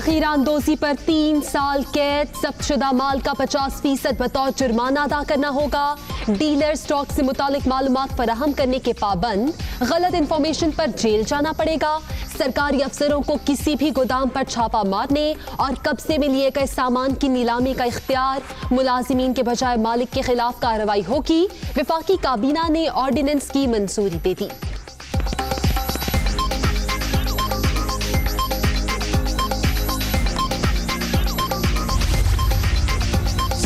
ذخیرہ اندوزی پر 3 سال قید، ضبط شدہ مال کا 50% بطور جرمانہ ادا کرنا ہوگا۔ ڈیلر سٹاک سے متعلق معلومات فراہم کرنے کے پابند، غلط انفارمیشن پر جیل جانا پڑے گا۔ سرکاری افسروں کو کسی بھی گودام پر چھاپہ مارنے اور قبضے میں لیے گئے سامان کی نیلامی کا اختیار، ملازمین کے بجائے مالک کے خلاف کارروائی ہوگی۔ وفاقی کابینہ نے آرڈیننس کی منظوری دے دی۔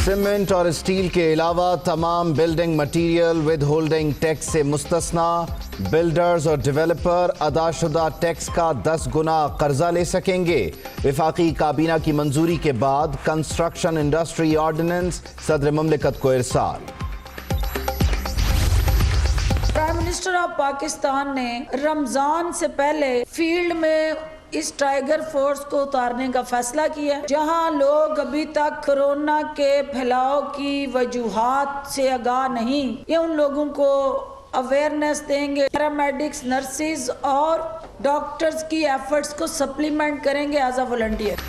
سیمنٹ اور اسٹیل کے علاوہ تمام building material withholding tax سے مستثنا۔ بلڈرز اور ڈیولپر ادا شدہ ٹیکس کا 10 گنا قرضہ لے سکیں گے۔ وفاقی کابینہ کی منظوری کے بعد کنسٹرکشن انڈسٹری آرڈیننس صدر مملکت کو ارسال۔ پرائم منسٹر آف پاکستان نے رمضان سے پہلے فیلڈ میں اس ٹائیگر فورس کو اتارنے کا فیصلہ کیا، جہاں لوگ ابھی تک کورونا کے پھیلاؤ کی وجوہات سے آگاہ نہیں، یہ ان لوگوں کو اویئرنیس دیں گے۔ پیرامیڈکس، نرسز اور ڈاکٹرز کی ایفرٹس کو سپلیمنٹ کریں گے ایز اے والنٹیئر۔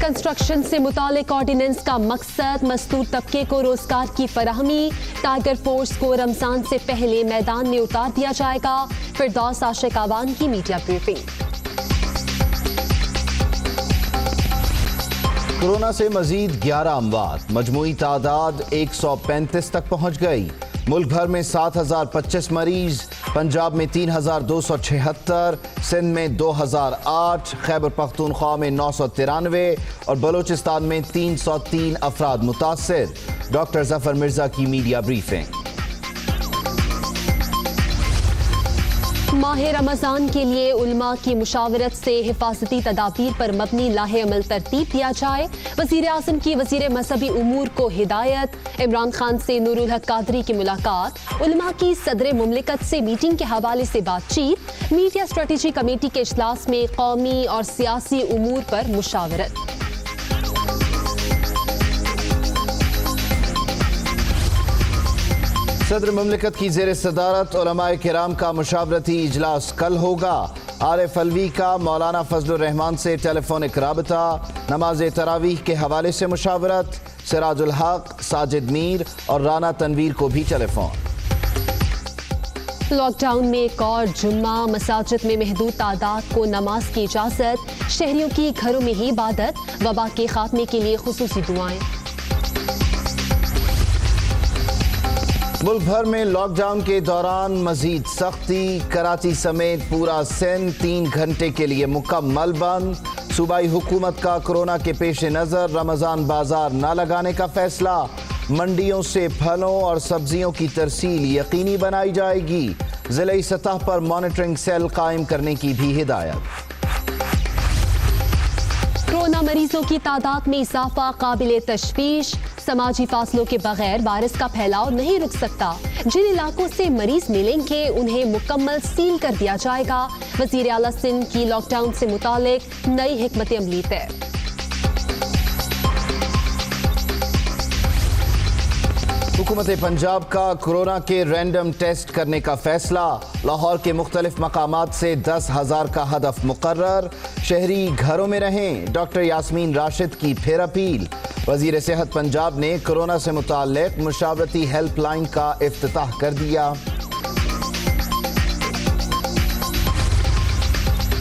کنسٹرکشن سے متعلق آرڈیننس کا مقصد مزدور طبقے کو روزگار کی فراہمی۔ ٹائیگر فورس کو رمضان سے پہلے میدان میں اتار دیا جائے گا۔ فردوس عاشق آوان کی میڈیا بریفنگ۔ کورونا سے مزید 11 اموات، مجموعی تعداد 135 تک پہنچ گئی۔ ملک بھر میں 7025 مریض، پنجاب میں 3276، سندھ میں 2008، خیبر پختونخوا میں 993 اور بلوچستان میں 303 افراد متاثر۔ ڈاکٹر ظفر مرزا کی میڈیا بریفنگ۔ ماہ رمضان کے لیے علماء کی مشاورت سے حفاظتی تدابیر پر مبنی لاہ عمل ترتیب دیا جائے۔ وزیر اعظم کی وزیر مذہبی امور کو ہدایت۔ عمران خان سے نور الحق قادری کی ملاقات۔ علماء کی صدر مملکت سے میٹنگ کے حوالے سے بات چیت۔ میڈیا اسٹریٹجی کمیٹی کے اجلاس میں قومی اور سیاسی امور پر مشاورت۔ صدر مملکت کی زیر صدارت علماء کرام کا مشاورتی اجلاس کل ہوگا۔ عارف علوی کا مولانا فضل الرحمان سے ٹیلی فونک رابطہ۔ نماز تراویح کے حوالے سے مشاورت۔ سراج الحق، ساجد میر اور رانا تنویر کو بھی ٹیلی فون۔ لاک ڈاؤن میں ایک اور جمعہ، مساجد میں محدود تعداد کو نماز کی اجازت، شہریوں کی گھروں میں ہی عبادت، وبا کے خاتمے کے لیے خصوصی دعائیں۔ ملک بھر میں لاک ڈاؤن کے دوران مزید سختی، کراچی سمیت پورا سندھ 3 گھنٹے کے لیے مکمل بند۔ صوبائی حکومت کا کورونا کے پیش نظر رمضان بازار نہ لگانے کا فیصلہ۔ منڈیوں سے پھلوں اور سبزیوں کی ترسیل یقینی بنائی جائے گی۔ ضلعی سطح پر مانیٹرنگ سیل قائم کرنے کی بھی ہدایت۔ کورونا مریضوں کی تعداد میں اضافہ قابل تشویش۔ سماجی فاصلوں کے بغیر وائرس کا پھیلاؤ نہیں رک سکتا۔ جن علاقوں سے مریض ملیں گے انہیں مکمل سیل کر دیا جائے گا۔ وزیر اعلیٰ سندھ کی لاک ڈاؤن سے متعلق نئی حکمت عملی طے۔ حکومت پنجاب کا کورونا کے رینڈم ٹیسٹ کرنے کا فیصلہ۔ لاہور کے مختلف مقامات سے 10,000 کا ہدف مقرر۔ شہری گھروں میں رہیں، ڈاکٹر یاسمین راشد کی پھر اپیل۔ وزیر صحت پنجاب نے کورونا سے متعلق مشاورتی ہیلپ لائن کا افتتاح کر دیا۔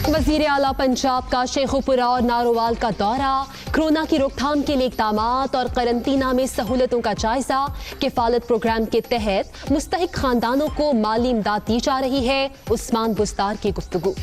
وزیر اعلیٰ پنجاب کا شیخوپورہ اور نارووال کا دورہ۔ کورونا کی روک تھام کے لیے اقدامات اور قرنطینہ میں سہولتوں کا جائزہ۔ کفالت پروگرام کے تحت مستحق خاندانوں کو مالی امداد دی جا رہی ہے۔ عثمان بزدار کی گفتگو۔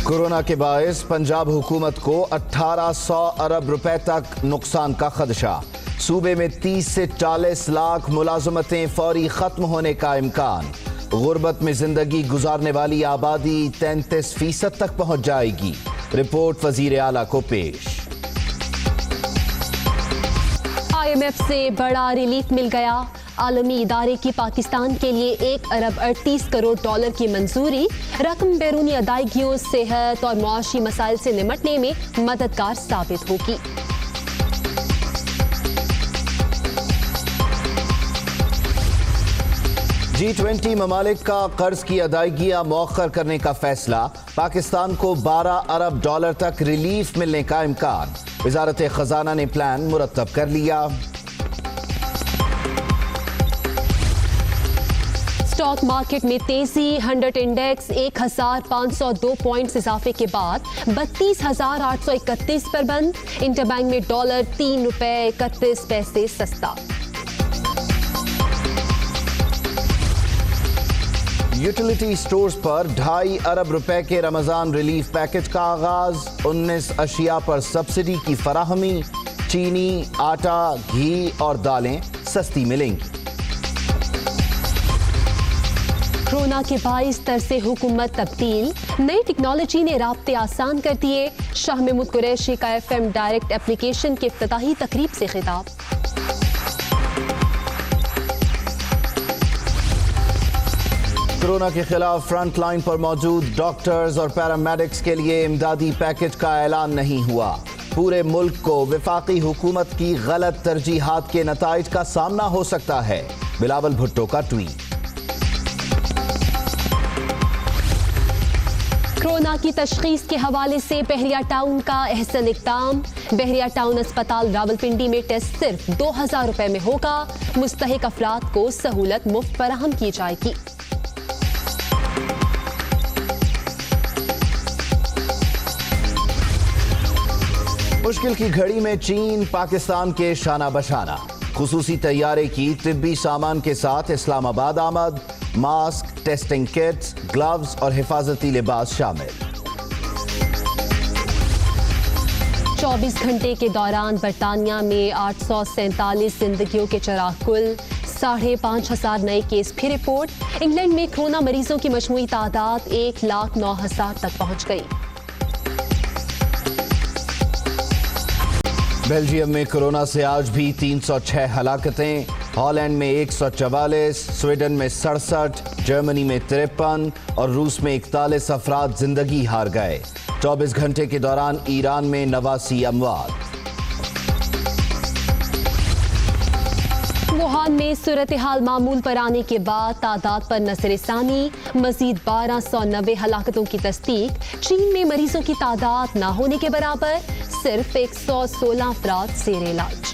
کورونا کے باعث پنجاب حکومت کو 1800 ارب روپے تک نقصان کا خدشہ۔ صوبے میں 30 سے 40 لاکھ ملازمتیں فوری ختم ہونے کا امکان۔ غربت میں زندگی گزارنے والی آبادی 33% تک پہنچ جائے گی۔ رپورٹ وزیر اعلیٰ کو پیش۔ IMF سے بڑا ریلیف مل گیا۔ عالمی ادارے کی پاکستان کے لیے 1 ارب 38 کروڑ ڈالر کی منظوری۔ رقم بیرونی ادائیگیوں، صحت اور معاشی مسائل سے نمٹنے میں مددگار ثابت ہوگی۔ G20 ممالک کا قرض کی ادائیگیاں مؤخر کرنے کا فیصلہ، پاکستان کو 12 ارب ڈالر تک ریلیف ملنے کا امکان، وزارت خزانہ نے پلان مرتب کر لیا۔ اسٹاک مارکیٹ میں تیزی، 100 انڈیکس 1502 پوائنٹس اضافے کے بعد 32,831 پر بند، انٹر بینک میں ڈالر ₹3.31 سستا۔ یوٹیلیٹی سٹورز پر 2.5 ارب روپے کے رمضان ریلیف پیکج کا آغاز، 19 اشیاء پر سبسڈی کی فراہمی، چینی، آٹا، گھی اور دالیں سستی ملیں گی۔ کورونا کے باعث طرز حکومت تبدیل، نئی ٹیکنالوجی نے رابطے آسان کر دیے، شاہ محمود قریشی کا FM ڈائریکٹ اپلیکیشن کی افتتاحی تقریب سے خطاب۔ کورونا کے خلاف فرنٹ لائن پر موجود ڈاکٹرز اور پیرامیڈکس کے لیے امدادی پیکج کا اعلان نہیں ہوا، پورے ملک کو وفاقی حکومت کی غلط ترجیحات کے نتائج کا سامنا ہو سکتا ہے، بلاول بھٹو کا ٹویٹ۔ کورونا کی تشخیص کے حوالے سے بحریہ ٹاؤن کا احسن اقدام، بحریہ ٹاؤن اسپتال راولپنڈی میں ٹیسٹ صرف 2,000 روپے میں ہوگا، مستحق افراد کو سہولت مفت فراہم کی جائے گی۔ مشکل کی گھڑی میں چین پاکستان کے شانہ بشانہ، خصوصی طیارے کی طبی سامان کے ساتھ اسلام آباد آمد، ماسک، ٹیسٹنگ کٹس، گلوز اور حفاظتی لباس شامل۔ 24 گھنٹے کے دوران برطانیہ میں 847 زندگیوں کے چراغ گل، 5,500 نئے کیس پھر رپورٹ، انگلینڈ میں کورونا مریضوں کی مجموعی تعداد 1,09,000 تک پہنچ گئی۔ بیلجیم میں کورونا سے آج بھی 306 ہلاکتیں، ہالینڈ میں 144، سویڈن میں 67، جرمنی میں 53 اور روس میں 41 افراد زندگی ہار گئے۔ 24 گھنٹے کے دوران ایران میں 89 اموات۔ ووہان میں صورتحال معمول پر آنے کے بعد تعداد پر نظر ثانی، مزید 1290 ہلاکتوں کی تصدیق، چین میں مریضوں کی تعداد نہ ہونے کے برابر، صرف 116 افراد زیر علاج۔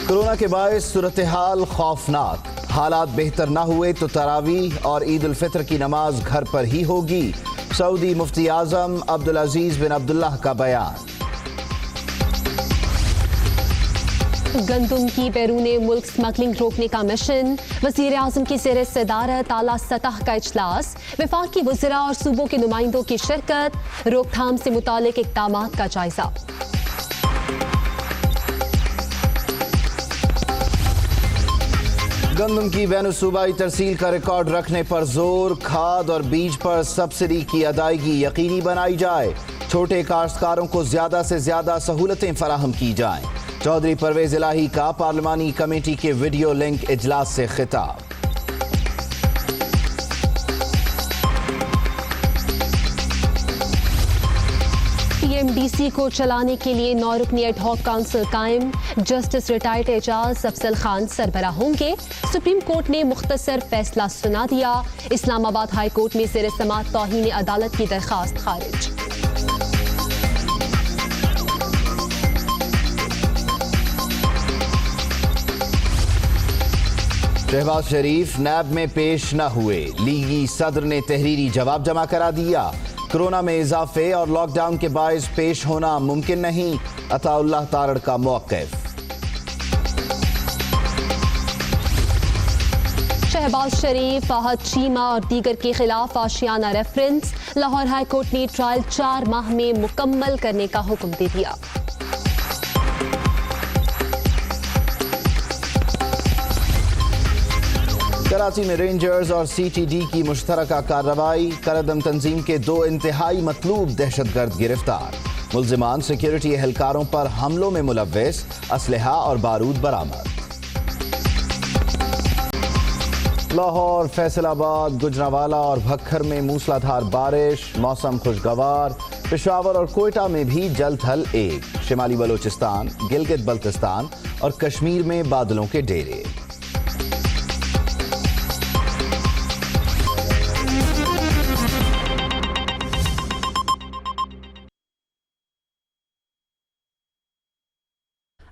کورونا کے باعث صورتحال خوفناک، حالات بہتر نہ ہوئے تو تراویح اور عید الفطر کی نماز گھر پر ہی ہوگی، سعودی مفتی اعظم عبدالعزیز بن عبداللہ کا بیان۔ گندم کی بیرون ملک سمگلنگ روکنے کا مشن، وزیر اعظم کی زیر صدارت اعلیٰ سطح کا اجلاس، وفاقی وزراء اور صوبوں کے نمائندوں کی شرکت، روک تھام سے متعلق اقدامات کا جائزہ۔ گندم کی بین الصوبائی ترسیل کا ریکارڈ رکھنے پر زور، کھاد اور بیج پر سبسڈی کی ادائیگی یقینی بنائی جائے، چھوٹے کاشتکاروں کو زیادہ سے زیادہ سہولتیں فراہم کی جائیں، چودھری پرویز الہی کا پارلیمانی کمیٹی کے ویڈیو لنک اجلاس سے خطاب۔ PMDC کو چلانے کے لیے 9 رکنی ایڈ ہاک کونسل قائم، جسٹس ریٹائرڈ اعجاز افضل خان سربراہ ہوں گے، سپریم کورٹ نے مختصر فیصلہ سنا دیا، اسلام آباد ہائی کورٹ میں زیر سماعت توہین عدالت کی درخواست خارج۔ شہباز شریف نیب میں پیش نہ ہوئے، لیگی صدر نے تحریری جواب جمع کرا دیا، کورونا میں اضافے اور لاک ڈاؤن کے باعث پیش ہونا ممکن نہیں، عطا اللہ تارڑ کا موقف۔ شہباز شریف، فہد چیمہ اور دیگر کے خلاف Ashiana reference, Lahore high court نے ٹرائل 4 ماہ میں مکمل کرنے کا حکم دے دیا۔ کراچی میں رینجرز اور CTD کی مشترکہ کارروائی، کردم تنظیم کے 2 انتہائی مطلوب دہشت گرد گرفتار، ملزمان سیکیورٹی اہلکاروں پر حملوں میں ملوث، اسلحہ اور بارود برآمد۔ لاہور، فیصل آباد، گجرانوالہ اور بھکر میں موسلا دھار بارش، موسم خوشگوار، پشاور اور کوئٹہ میں بھی جل تھل ایک، شمالی بلوچستان، گلگت بلتستان اور کشمیر میں بادلوں کے ڈیرے۔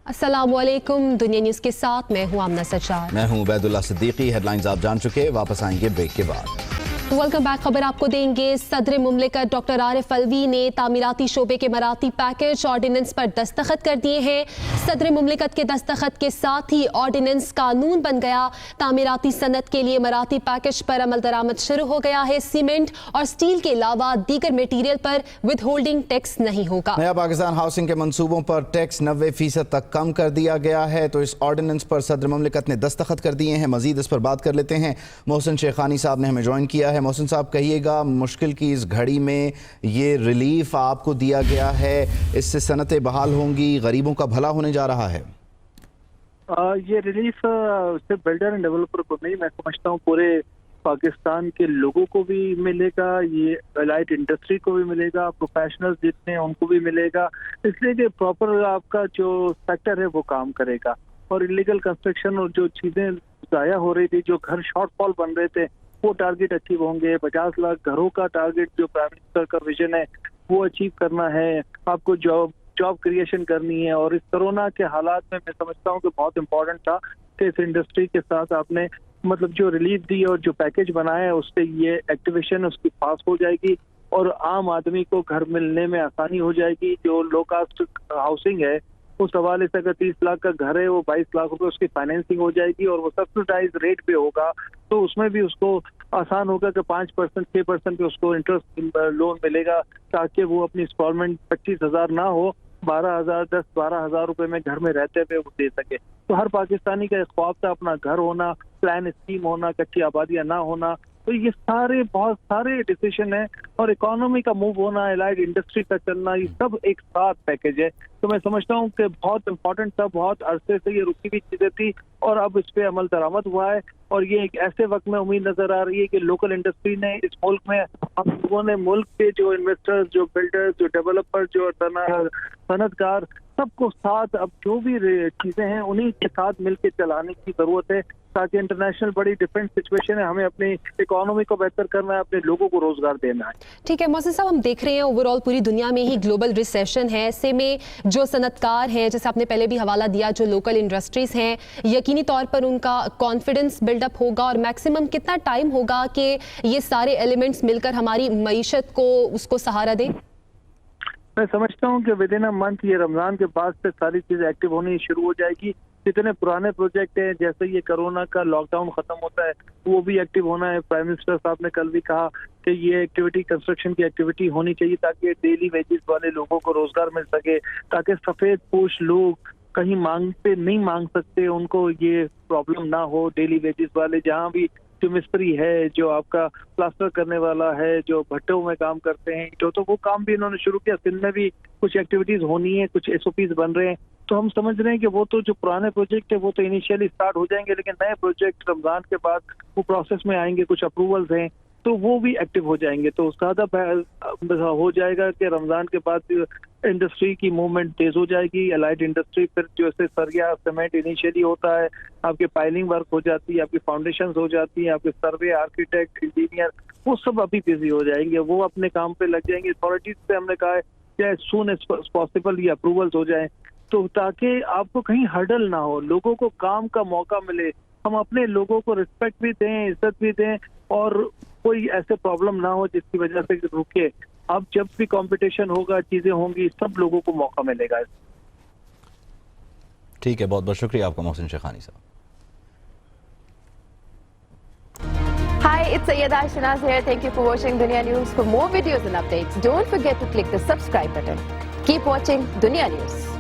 السلام علیکم، دنیا نیوز کے ساتھ میں ہوں آمنہ سجاد۔ میں ہوں عبید اللہ صدیقی۔ ہیڈ لائنز آپ جان چکے، واپس آئیں گے بریک کے بعد۔ Welcome back. خبر آپ کو دیں گے، صدر مملکت ڈاکٹر عارف الوی نے تعمیراتی شعبے کے مراعاتی پیکج آرڈیننس پر دستخط کر دیے ہیں۔ صدر مملکت کے دستخط کے ساتھ ہی آرڈیننس قانون بن گیا۔ تعمیراتی صنعت کے لیے مراعاتی پیکج پر عمل درآمد شروع ہو گیا ہے۔ سیمنٹ اور سٹیل کے علاوہ دیگر میٹیریل پر ود ہولڈنگ ٹیکس نہیں ہوگا۔ نیا پاکستان ہاؤسنگ کے منصوبوں پر ٹیکس 90% تک کم کر دیا گیا ہے، تو اس آرڈیننس پر صدر مملکت نے دستخط کر دیے ہیں۔ مزید اس پر بات کر لیتے ہیں، محسن شیخانی صاحب نے ہمیں جوائن کیا ہے۔ محسن صاحب کہیے گا، مشکل کی اس گھڑی میں یہ ریلیف آپ کو دیا گیا ہے، اس سے صنعتیں بحال ہوں گی، غریبوں کا بھلا ہونے جا رہا ہے؟ یہ ریلیف صرف بلڈر اینڈ ڈیولپر کو نہیں، میں سمجھتا ہوں پورے پاکستان کے لوگوں کو بھی ملے گا، یہ لائٹ انڈسٹری کو بھی ملے گا، پروفیشنل جتنے ہیں ان کو بھی ملے گا، اس لیے کہ پراپر آپ کا جو سیکٹر ہے وہ کام کرے گا، اور انلیگل کنسٹرکشن اور جو چیزیں ضائع ہو رہی تھی، جو گھر شارٹ فال بن رہے تھے، وہ ٹارگیٹ اچیو ہوں گے۔ 50 لاکھ گھروں کا ٹارگیٹ جو پرائم منسٹر کا ویژن ہے وہ اچیو کرنا ہے۔ آپ کو جاب کریشن کرنی ہے، اور اس کرونا کے حالات میں سمجھتا ہوں کہ بہت امپورٹنٹ تھا کہ اس انڈسٹری کے ساتھ آپ نے جو ریلیف دی اور جو پیکج بنایا ہے، اس سے یہ ایکٹیویشن اس کی فاسٹ ہو جائے گی، اور عام آدمی کو گھر ملنے میں آسانی ہو جائے گی۔ جو لو کاسٹ ہاؤسنگ ہے اس حوالے سے اگر 30 لاکھ کا گھر ہے، وہ 22 لاکھ روپے اس کی فائنینسنگ ہو جائے گی، اور وہ سبسڈائز ریٹ پہ ہوگا، تو اس میں بھی اس کو آسان ہوگا کہ 5% 6% پہ اس کو انٹرسٹ لون ملے گا، تاکہ وہ اپنی انسٹالمنٹ 25,000 نہ ہو، 12,000 روپے میں گھر میں رہتے ہوئے وہ دے سکے۔ تو ہر پاکستانی کا ایک خواب تھا اپنا گھر ہونا، پلان اسکیم ہونا، کچی آبادیاں نہ ہونا۔ تو یہ بہت سارے ڈیسیشن ہیں، اور اکانومی کا موو ہونا، الائڈ انڈسٹری کا چلنا، یہ سب ایک ساتھ پیکج ہے۔ تو میں سمجھتا ہوں کہ بہت امپورٹنٹ تھا، بہت عرصے سے یہ رکی ہوئی چیزیں تھی، اور اب اس پہ عمل درآمد ہوا ہے، اور یہ ایک ایسے وقت میں امید نظر آ رہی ہے کہ لوکل انڈسٹری نے اس ملک میں، ہم لوگوں نے ملک کے جو انویسٹرز، جو بلڈرز، جو ڈیولپر، جو صنعت کار، سب کو ساتھ اب جو بھی چیزیں ہیں انہی کے ساتھ مل کے چلانے کی ضرورت ہے، تاکہ انٹرنیشنل بڑی ڈیفرنٹ سچویشن ہے، ہمیں اپنی اکانومی کو بہتر کرنا ہے، اپنے لوگوں کو روزگار دینا ہے۔ ٹھیک ہے محسن صاحب، ہم دیکھ رہے ہیں اوور آل پوری دنیا میں ہی گلوبل ریسیشن ہے، ایسے میں جو صنعت کار ہیں، جیسے آپ نے پہلے بھی حوالہ دیا، جو لوکل انڈسٹریز ہیں، یقینی طور پر ان کا کانفیڈنس بلڈ اپ ہوگا، اور میکسیمم کتنا ٹائم ہوگا کہ یہ سارے ایلیمنٹس مل کر ہماری معیشت کو اس کو سہارا دیں؟ میں سمجھتا ہوں کہ ود ان اے منتھ، یہ رمضان کے بعد سے ساری چیزیں ایکٹیو ہونی شروع ہو جائے گی۔ جتنے پرانے پروجیکٹ ہیں، جیسے یہ کرونا کا لاک ڈاؤن ختم ہوتا ہے، وہ بھی ایکٹیو ہونا ہے۔ پرائم منسٹر صاحب نے کل بھی کہا کہ یہ ایکٹیویٹی، کنسٹرکشن کی ایکٹیویٹی ہونی چاہیے، تاکہ ڈیلی ویجز والے لوگوں کو روزگار مل سکے، تاکہ سفید پوش لوگ کہیں مانگ پہ نہیں مانگ سکتے، ان کو یہ پرابلم نہ ہو۔ ڈیلی ویجز والے جہاں بھی، جو مستری ہے، جو آپ کا پلاسٹر کرنے والا ہے، جو بھٹوں میں کام کرتے ہیں، تو وہ کام بھی انہوں نے شروع کیا۔ سندھ میں بھی کچھ ایکٹیویٹیز ہونی ہے، کچھ SOPs بن رہے ہیں، تو ہم سمجھ رہے ہیں کہ وہ تو جو پرانے پروجیکٹ ہے وہ تو انیشیلی اسٹارٹ ہو جائیں گے، لیکن نئے پروجیکٹ رمضان کے بعد وہ پروسیس میں آئیں گے، کچھ اپروولز ہیں تو وہ بھی ایکٹیو ہو جائیں گے، تو زیادہ ہو جائے گا کہ رمضان کے بعد انڈسٹری کی موومنٹ تیز ہو جائے گی۔ الائڈ انڈسٹری پھر جیسے سریا سیمنٹ انیشیلی ہوتا ہے، آپ کے پائلنگ ورک ہو جاتی ہے، آپ کی فاؤنڈیشنز ہو جاتی ہیں، آپ کے سروے، آرکیٹیکٹ، انجینئر، وہ سب ابھی بزی ہو جائیں گے، وہ اپنے کام پہ لگ جائیں گے۔ اتھارٹیز سے ہم نے کہا ہے کہ ایز سون ایز پاسبل یہ اپروولز ہو جائیں، تو تاکہ آپ کو کہیں ہرڈل نہ ہو، لوگوں کو کام کا موقع ملے، ہم اپنے لوگوں کو رسپیکٹ بھی دیں، عزت بھی دیں، اور کوئی ایسے پرابلم نہ ہو جس کی وجہ سے رکے۔ اب جب بھی کمپٹیشن ہوگا، چیزیں ہوں گی، سب لوگوں کو موقع ملے گا۔ ٹھیک ہے، بہت بہت شکریہ آپ کا محسن شیخانی صاحب۔ Hi, it's Sayyeda Shanaz here. Thank you for watching Dunya News. For more videos and updates, don't forget to click the subscribe button. Keep watching Dunya News.